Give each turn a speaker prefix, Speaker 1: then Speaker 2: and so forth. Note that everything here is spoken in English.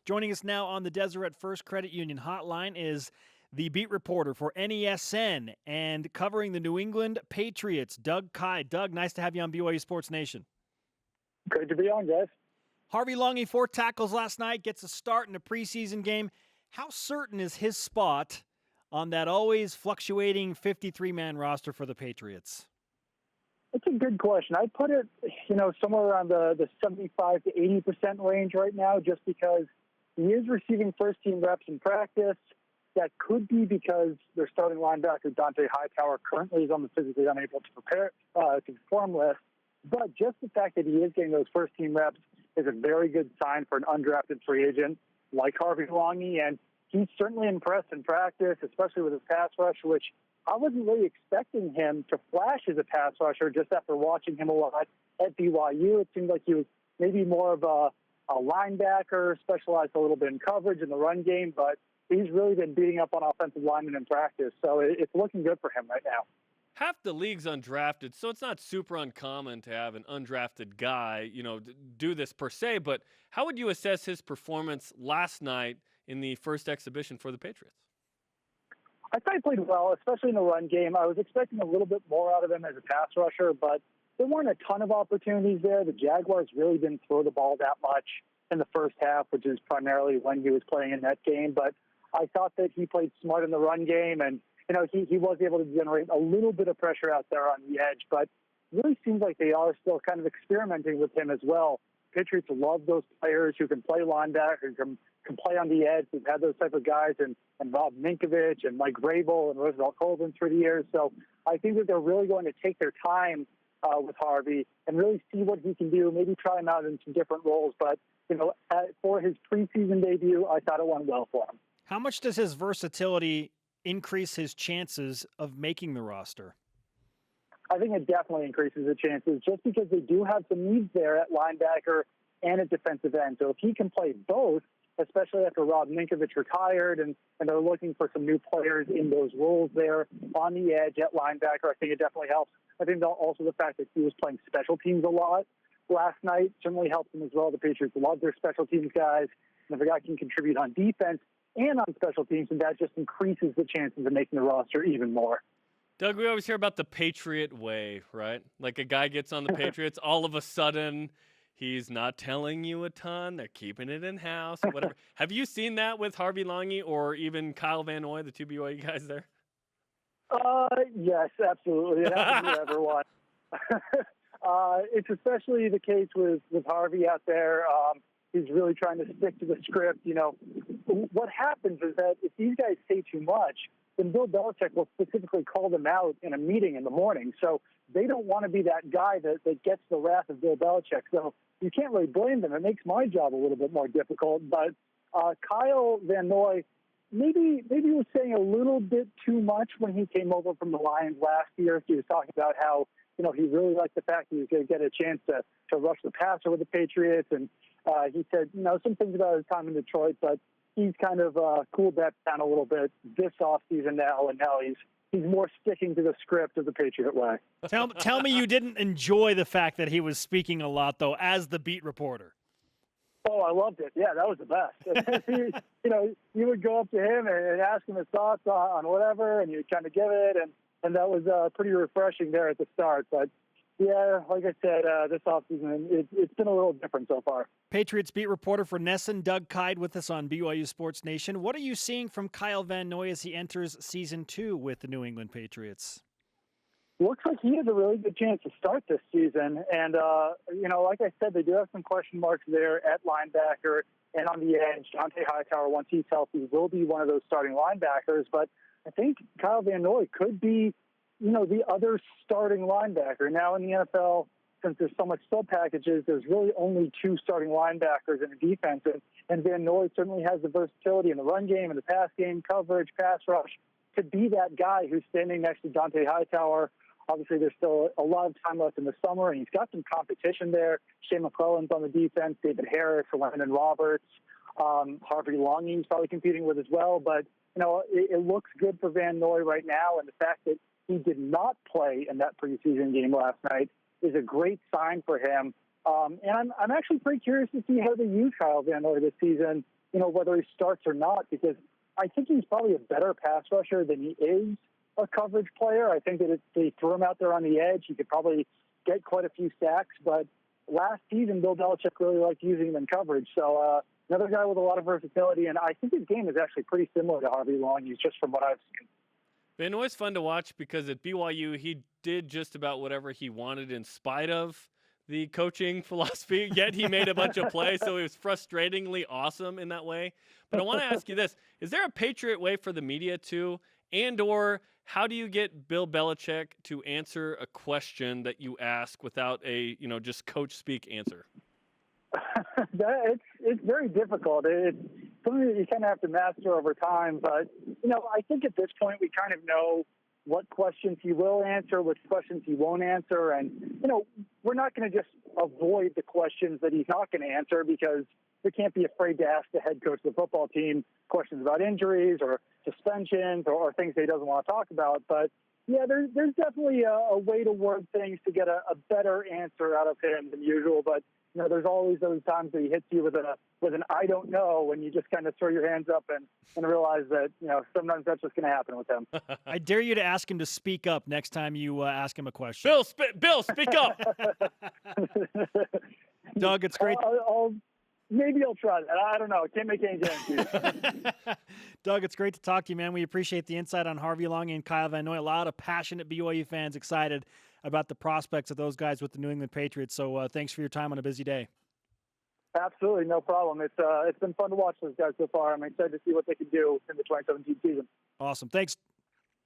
Speaker 1: Joining us now on the Deseret First Credit Union hotline is the beat reporter for NESN and covering the New England Patriots, Doug Kyed. Doug, nice to have you on BYU Sports Nation.
Speaker 2: Great to be on, guys.
Speaker 1: Harvey Langi, 4 tackles last night, gets a start in a preseason game. How certain is his spot on that always fluctuating 53-man roster for the Patriots?
Speaker 2: That's a good question. I put it, somewhere around the 75 to 80% range right now, just because he is receiving first-team reps in practice. That could be because their starting linebacker, Dante Hightower, currently is on the physically unable to perform list. But just the fact that he is getting those first-team reps is a very good sign for an undrafted free agent like Harvey Langi, and he's certainly impressed in practice, especially with his pass rush, which I wasn't really expecting him to flash as a pass rusher just after watching him a lot at BYU. It seemed like he was maybe more of a linebacker, specialized a little bit in coverage in the run game, but he's really been beating up on offensive linemen in practice, so it's looking good for him right now.
Speaker 3: Half the league's undrafted, so it's not super uncommon to have an undrafted guy, do this per se, but how would you assess his performance last night in the first exhibition for the Patriots?
Speaker 2: I thought he played well, especially in the run game. I was expecting a little bit more out of him as a pass rusher, but there weren't a ton of opportunities there. The Jaguars really didn't throw the ball that much in the first half, which is primarily when he was playing in that game, but I thought that he played smart in the run game, and he was able to generate a little bit of pressure out there on the edge, but it really seems like they are still kind of experimenting with him as well. Patriots love those players who can play linebacker, can play on the edge. We've had those type of guys and Rob Minkovich and Mike Vrabel and Roosevelt Colvin through the years. So I think that they're really going to take their time with Harvey and really see what he can do, maybe try him out in some different roles. But, for his preseason debut, I thought it went well for him.
Speaker 1: How much does his versatility increase his chances of making the roster?
Speaker 2: I think it definitely increases the chances just because they do have some needs there at linebacker and at defensive end. So if he can play both, especially after Rob Minkovich retired and they're looking for some new players in those roles there on the edge at linebacker, I think it definitely helps. I think also the fact that he was playing special teams a lot last night certainly helped him as well. The Patriots love their special teams guys. And if a guy can contribute on defense and on special teams, and that just increases the chances of making the roster even more.
Speaker 3: Doug, we always hear about the Patriot way, right? Like a guy gets on the Patriots, all of a sudden he's not telling you a ton. They're keeping it in-house, whatever. Have you seen that with Harvey Langi or even Kyle Van Noy, the two BYU guys there?
Speaker 2: Yes, absolutely. It happens to everyone. It's especially the case with Harvey out there. He's really trying to stick to the script. What happens is that if these guys say too much, then Bill Belichick will specifically call them out in a meeting in the morning. So they don't want to be that guy that gets the wrath of Bill Belichick. So you can't really blame them. It makes my job a little bit more difficult. But Kyle Van Noy maybe was saying a little bit too much when he came over from the Lions last year. He was talking about how, he really liked the fact that he was going to get a chance to rush the passer with the Patriots. And he said, some things about his time in Detroit, but he's kind of cooled that down a little bit this offseason now, and now he's more sticking to the script of the Patriot way.
Speaker 1: Tell me you didn't enjoy the fact that he was speaking a lot, though, as the beat reporter.
Speaker 2: Oh, I loved it. Yeah, that was the best. You would go up to him and ask him his thoughts on whatever, and you'd kind of give it, and that was pretty refreshing there at the start. But yeah, like I said, this offseason, it's been a little different so far.
Speaker 1: Patriots beat reporter for NESN, Doug Kyed, with us on BYU Sports Nation. What are you seeing from Kyle Van Noy as he enters Season 2 with the New England Patriots?
Speaker 2: Looks like he has a really good chance to start this season. And, like I said, they do have some question marks there at linebacker and on the edge. Dante Hightower, once he's healthy, will be one of those starting linebackers. But I think Kyle Van Noy could be the other starting linebacker. Now in the NFL, since there's so much sub packages, there's really only 2 starting linebackers in the defense. And Van Noy certainly has the versatility in the run game and the pass game, coverage, pass rush, to be that guy who's standing next to Dante Hightower. Obviously, there's still a lot of time left in the summer, and he's got some competition there. Shane McClellan's on the defense, David Harris, Landon Roberts, Harvey Langi probably competing with as well. But, it looks good for Van Noy right now, and the fact that he did not play in that preseason game last night is a great sign for him. And I'm actually pretty curious to see how they use Kyle Van Noy this season. whether he starts or not, because I think he's probably a better pass rusher than he is a coverage player. I think that if they threw him out there on the edge, he could probably get quite a few sacks. But last season, Bill Belichick really liked using him in coverage. So another guy with a lot of versatility, and I think his game is actually pretty similar to Harvey Langi's, just from what I've seen.
Speaker 3: Been always fun to watch because at BYU, he did just about whatever he wanted in spite of the coaching philosophy, yet he made a bunch of plays, so it was frustratingly awesome in that way. But I want to ask you this. Is there a Patriot way for the media too? And or how do you get Bill Belichick to answer a question that you ask without a, just coach speak answer?
Speaker 2: It's very difficult. It's something that you kind of have to master over time. But, I think at this point we kind of know what questions he will answer, which questions he won't answer. And, we're not going to just avoid the questions that he's not going to answer, because we can't be afraid to ask the head coach of the football team questions about injuries or suspensions or things that he doesn't want to talk about. But, yeah, there's definitely a way to word things to get a better answer out of him than usual. But, there's always those times that he hits you with an I don't know, and you just kind of throw your hands up and realize that, sometimes that's just going to happen with him.
Speaker 1: I dare you to ask him to speak up next time you ask him a question.
Speaker 3: Bill, speak up.
Speaker 1: Doug, it's great.
Speaker 2: Maybe I'll try that. I don't know. I can't make any guarantees.
Speaker 1: Doug, it's great to talk to you, man. We appreciate the insight on Harvey Langi and Kyle Van Noy. A lot of passionate BYU fans excited about the prospects of those guys with the New England Patriots. So thanks for your time on a busy day.
Speaker 2: Absolutely, no problem. It's been fun to watch those guys so far. I'm excited to see what they can do in the 2017 season.
Speaker 1: Awesome. Thanks.